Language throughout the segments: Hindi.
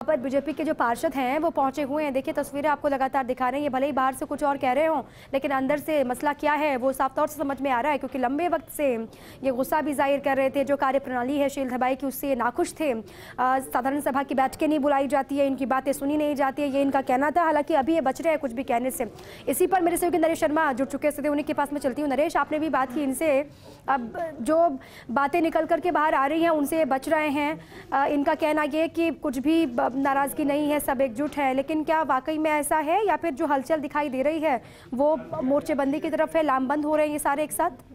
पर बीजेपी के जो पार्षद हैं वो पहुंचे हुए हैं। देखिए तस्वीरें आपको लगातार दिखा रहे हैं। ये भले ही बाहर से कुछ और कह रहे हों, लेकिन अंदर से मसला क्या है वो साफ तौर से समझ में आ रहा है, क्योंकि लंबे वक्त से ये गुस्सा भी जाहिर कर रहे थे। जो कार्यप्रणाली है शील धाबाई की, उससे नाखुश थे। साधारण सभा की बैठकें नहीं बुलाई जाती है, इनकी बातें सुनी नहीं जाती है, ये इनका कहना था। हालांकि अभी ये बच रहे हैं कुछ भी कहने से। इसी पर मेरे सहयोगी नरेश शर्मा जुड़ चुके थे, उन्हीं के पास में चलती हूँ। नरेश, आपने भी बात की इनसे, अब जो बातें निकल करके बाहर आ रही हैं उनसे बच रहे हैं। इनका कहना ये कि कुछ भी नाराजगी नहीं है, सब एकजुट है। लेकिन क्या वाकई में ऐसा है, या फिर जो हलचल दिखाई दे रही है वो मोर्चेबंदी की तरफ है, लामबंद हो रहे हैं ये सारे एक साथ?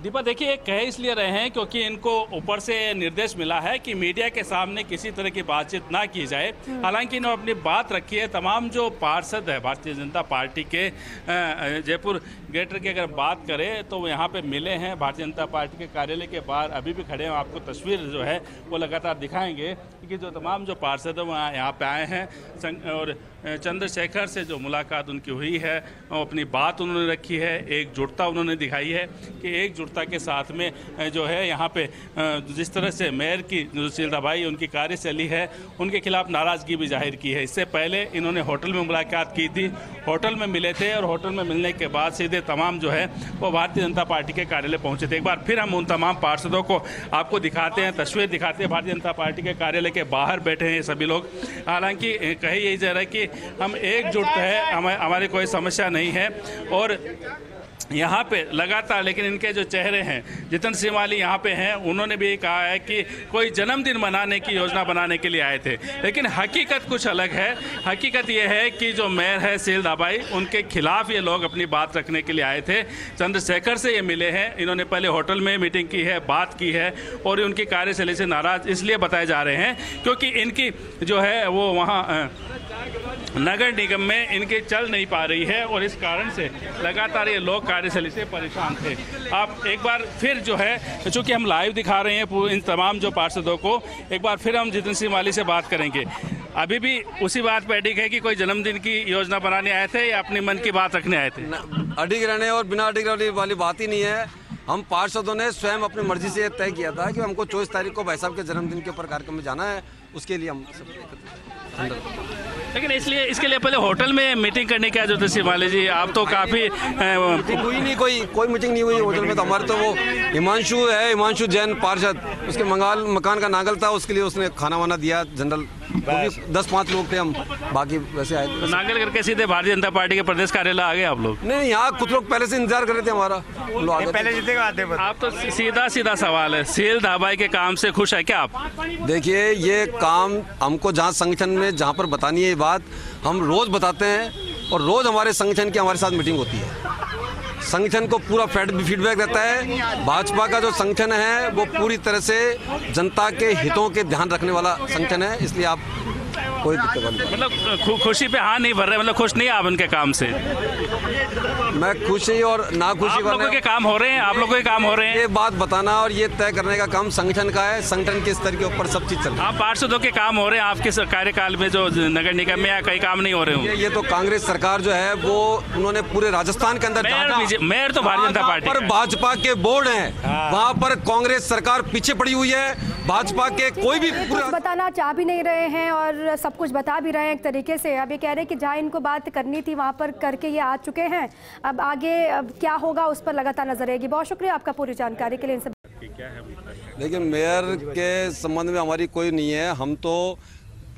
दीपा, देखिए कह इसलिए रहे हैं क्योंकि इनको ऊपर से निर्देश मिला है कि मीडिया के सामने किसी तरह की बातचीत ना की जाए। हालांकि इन्होंने अपनी बात रखी है। तमाम जो पार्षद है भारतीय जनता पार्टी के जयपुर ग्रेटर की अगर बात करें तो वो यहाँ पे मिले हैं भारतीय जनता पार्टी के कार्यालय के बाहर, अभी भी खड़े हैं। आपको तस्वीर जो है वो लगातार दिखाएंगे कि जो तमाम जो पार्षद है वो यहाँ पे आए हैं और चंद्रशेखर से जो मुलाकात उनकी हुई है वो अपनी बात उन्होंने रखी है। एकजुटता उन्होंने दिखाई है कि एकजुटता के साथ में जो है यहाँ पे जिस तरह से मेयर की जो शील धाबाई उनकी कार्यशैली है उनके खिलाफ नाराज़गी भी जाहिर की है। इससे पहले इन्होंने होटल में मुलाकात की थी, होटल में मिले थे और होटल में मिलने के बाद सीधे तमाम जो है वो भारतीय जनता पार्टी के कार्यालय पहुँचे थे। एक बार फिर हम उन तमाम पार्षदों को आपको दिखाते हैं, तस्वीर दिखाते हैं। भारतीय जनता पार्टी के कार्यालय के बाहर बैठे हैं ये सभी लोग। हालांकि कही यही जा रहा है कि हम एकजुट है, हमारी कोई समस्या नहीं है। और यहाँ पे लगातार, लेकिन इनके जो चेहरे हैं, जितन सिंह वाली यहाँ पे हैं, उन्होंने भी कहा है कि कोई जन्मदिन मनाने की योजना बनाने के लिए आए थे। लेकिन हकीकत कुछ अलग है। हकीकत ये है कि जो मेयर है शील धाबाई, उनके खिलाफ ये लोग अपनी बात रखने के लिए आए थे। चंद्रशेखर से ये मिले हैं, इन्होंने पहले होटल में मीटिंग की है, बात की है और उनकी कार्यशैली से नाराज इसलिए बताए जा रहे हैं क्योंकि इनकी जो है वो वहाँ नगर निगम में इनके चल नहीं पा रही है और इस कारण से लगातार ये लोग कार्यशैली से परेशान थे। आप एक बार फिर जो है, चूँकि हम लाइव दिखा रहे हैं इन तमाम जो पार्षदों को, एक बार फिर हम जितन सिंह वाली से बात करेंगे। अभी भी उसी बात पर अडिग है कि कोई जन्मदिन की योजना बनाने आए थे या अपने मन की बात रखने आए थे? अडिग रहने और बिना अडिग रहने वाली बात ही नहीं है। हम पार्षदों ने स्वयं अपनी मर्जी से तय किया था कि हमको 24 तारीख को भाई साहब के जन्मदिन के ऊपर कार्यक्रम में जाना है, उसके लिए हम सब। लेकिन इसलिए इसके लिए पहले होटल में मीटिंग करने की जरूरत है शिवाली जी? आप तो काफ़ी हुई नहीं, कोई मीटिंग नहीं हुई होटल में। तो हमारे तो वो हिमांशु है, हिमांशु जैन पार्षद, उसके मकान का नागल था, उसके लिए उसने खाना वाना दिया। जनरल 10-5 लोग थे हम, बाकी वैसे आए। तो नागल करके सीधे भारतीय जनता पार्टी के प्रदेश कार्यालय आ गए आप लोग? नहीं, यहाँ कुछ लोग पहले से इंतजार कर रहे थे हमारा। पहले जीतेगा आते। आप तो सीधा सवाल है, शील धाबाई के काम से खुश है क्या आप? देखिए, ये काम हमको जहाँ संगठन में जहाँ पर बतानी है बात, हम रोज बताते हैं और रोज हमारे संगठन की हमारे साथ मीटिंग होती है। संगठन को पूरा फीडबैक रहता है। भाजपा का जो संगठन है वो पूरी तरह से जनता के हितों के ध्यान रखने वाला संगठन है, इसलिए आप कोई दिक्कत नहीं। मतलब खुशी पे हाँ नहीं भर रहे, मतलब खुश नहीं आप उनके काम से? मैं खुशी और ना खुशी, आप लोगों के काम हो रहे हैं, आप लोगों के काम हो रहे हैं। ये बात बताना और ये तय करने का काम संगठन का है। संगठन के स्तर के ऊपर सब चीज चल रही है। आप पार्षदों के काम हो रहे हैं आपके कार्यकाल में, जो नगर निगम में या कई काम नहीं हो रहे होंगे? ये तो कांग्रेस सरकार जो है वो उन्होंने पूरे राजस्थान के अंदर मेयर तो भारतीय जनता पार्टी पर भाजपा के बोर्ड है, वहाँ पर कांग्रेस सरकार पीछे पड़ी हुई है। भाजपा के कोई भी बताना चाह भी नहीं रहे हैं और सब कुछ बता भी रहे हैं एक तरीके से। अब ये कह रहे हैं कि जहाँ इनको बात करनी थी वहाँ पर करके ये आ चुके हैं। अब आगे क्या होगा उस पर लगातार नजर रहेगी। बहुत शुक्रिया आपका पूरी जानकारी के लिए। देखिए, मेयर के संबंध में हमारी कोई नहीं है। हम तो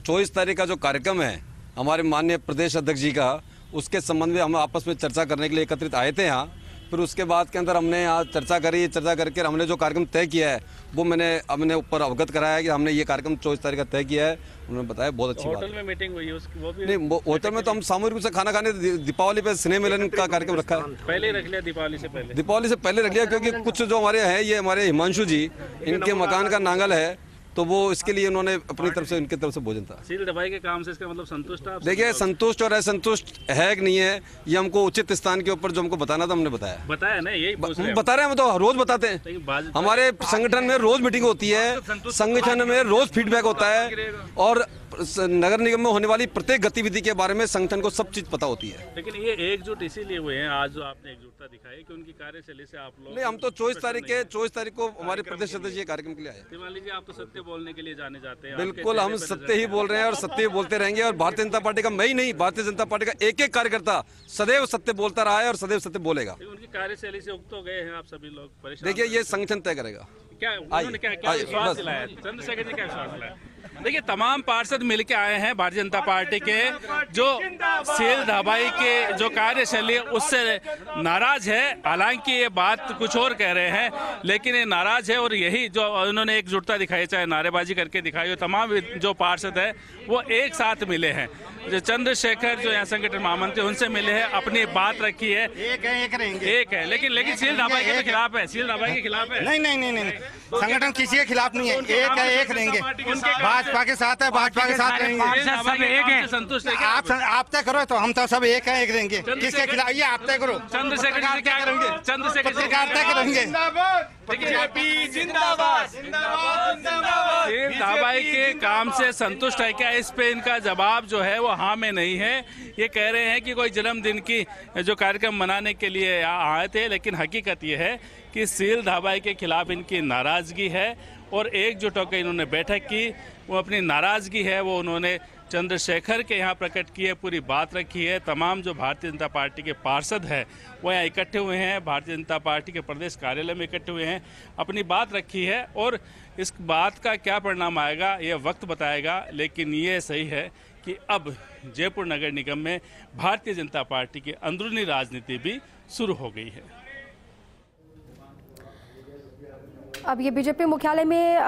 24 तारीख का जो कार्यक्रम है हमारे माननीय प्रदेश अध्यक्ष जी का, उसके संबंध में हम आपस में चर्चा करने के लिए एकत्रित आए थे यहाँ। फिर उसके बाद के अंदर हमने यहाँ चर्चा करी, चर्चा करके हमने जो कार्यक्रम तय किया है वो हमने ऊपर अवगत कराया कि हमने ये कार्यक्रम 24 तारीख का तय किया है। उन्होंने बताया बहुत अच्छी बात है। होटल में मीटिंग हुई वो भी नहीं, होटल में तो हम सामूहिक रूप से खाना खाने, दीपावली पे स्नेह मिलन का कार्यक्रम रखा है। पहले रख लिया, दीपावली से पहले रख लिया, क्योंकि कुछ जो हमारे हैं, ये हमारे हिमांशु जी, इनके मकान का नांगल है, तो वो इसके लिए उन्होंने अपनी तरफ से, उनकी तरफ से भोजन था। शील धाबाई के काम से इसका मतलब संतुष्ट है? देखिए, संतुष्ट और असंतुष्ट है कि नहीं है, ये हमको उचित स्थान के ऊपर जो हमको बताना था हमने बताया ना, यही बता रहे हैं। हम तो रोज बताते हैं, हमारे संगठन में रोज मीटिंग होती है, संगठन में रोज फीडबैक होता है और नगर निगम में होने वाली प्रत्येक गतिविधि के बारे में संगठन को सब चीज पता होती है। लेकिन ये एकजुट इसीलिए हुए हैं, आज जो आपने एकजुटता दिखाई कि उनकी कार्यशैली से आप लोग नहीं, हम तो 24 तारीख को हमारे प्रदेश अध्यक्ष ये कार्यक्रम के लिए आए। तिवारी जी, आप तो सत्य बोलने के लिए जाने जाते हैं। बिल्कुल, हम सत्य ही बोल रहे हैं और सत्य ही बोलते रहेंगे। और भारतीय जनता पार्टी का मैं ही नहीं, भारतीय जनता पार्टी का एक एक कार्यकर्ता सदैव सत्य बोलता रहा है और सदैव सत्य बोलेगा। उनकी कार्यशैली से उक्त हो गए हैं आप सभी लोग परेशान। देखिए, ये संगठन तय करेगा। क्या उन्होंने क्या विश्वास दिलाया? चंद्रशेखर जी क्या विश्वास दिलाया? देखिए, तमाम पार्षद मिलकर आए हैं भारतीय जनता पार्टी के, जो सील दबाई के जो कार्यशैली उससे नाराज है। हालांकि ये बात कुछ और कह रहे हैं, लेकिन ये नाराज है। और यही जो उन्होंने एकजुटता दिखाई, चाहे नारेबाजी करके दिखाई हो, तमाम जो पार्षद है वो एक साथ मिले हैं। जो चंद्रशेखर जो यहाँ संगठन महामंत्री, उनसे मिले हैं, अपनी बात रखी है। एक है लेकिन सील दबाई के खिलाफ है। सील दबाई के खिलाफ है। नहीं, संगठन किसी के खिलाफ नहीं है। एक है, एक रहेंगे। भाजपा के साथ है, भाजपा के साथ रहेंगे। सब एक है। संतुष्ट है? आप तय करो तो हम तो सब एक है, एक रहेंगे। किसके खिलाफ ये आप तय करो। चंद्रशेखर जी क्या करेंगे? चंद्रशेखर जी तय करेंगे। सील दबाई के काम से संतुष्ट है क्या? इस पे इनका जवाब जो है वो हाँ में नहीं है। ये कह रहे हैं कि कोई जन्मदिन की जो कार्यक्रम मनाने के लिए आए थे, लेकिन हकीकत ये है कि सील दबाई के खिलाफ इनकी नाराजगी है और एकजुट होकर इन्होंने बैठक की। वो अपनी नाराजगी है वो उन्होंने चंद्रशेखर के यहाँ प्रकट की है, पूरी बात रखी है। तमाम जो भारतीय जनता पार्टी के पार्षद हैं वो यहाँ इकट्ठे हुए हैं, भारतीय जनता पार्टी के प्रदेश कार्यालय में इकट्ठे हुए हैं, अपनी बात रखी है। और इस बात का क्या परिणाम आएगा ये वक्त बताएगा। लेकिन ये सही है कि अब जयपुर नगर निगम में भारतीय जनता पार्टी की अंदरूनी राजनीति भी शुरू हो गई है। अब ये बीजेपी मुख्यालय में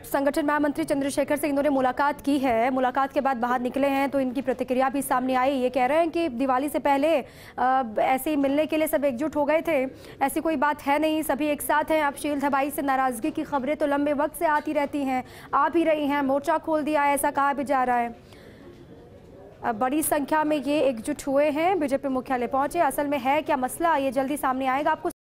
संगठन महामंत्री चंद्रशेखर से इन्होंने मुलाकात की है। मुलाकात के बाद बाहर निकले हैं तो इनकी प्रतिक्रिया भी सामने आई। ये कह रहे हैं कि दिवाली से पहले ऐसे ही मिलने के लिए सब एकजुट हो गए थे, ऐसी कोई बात है नहीं, सभी एक साथ हैं। अब सील दबाई से नाराजगी की खबरें तो लंबे वक्त से आती रहती हैं, आ भी रही हैं, मोर्चा खोल दिया है, ऐसा कहा भी जा रहा है। अब बड़ी संख्या में ये एकजुट हुए हैं, बीजेपी मुख्यालय पहुंचे। असल में है क्या मसला, ये जल्दी सामने आएगा। आपको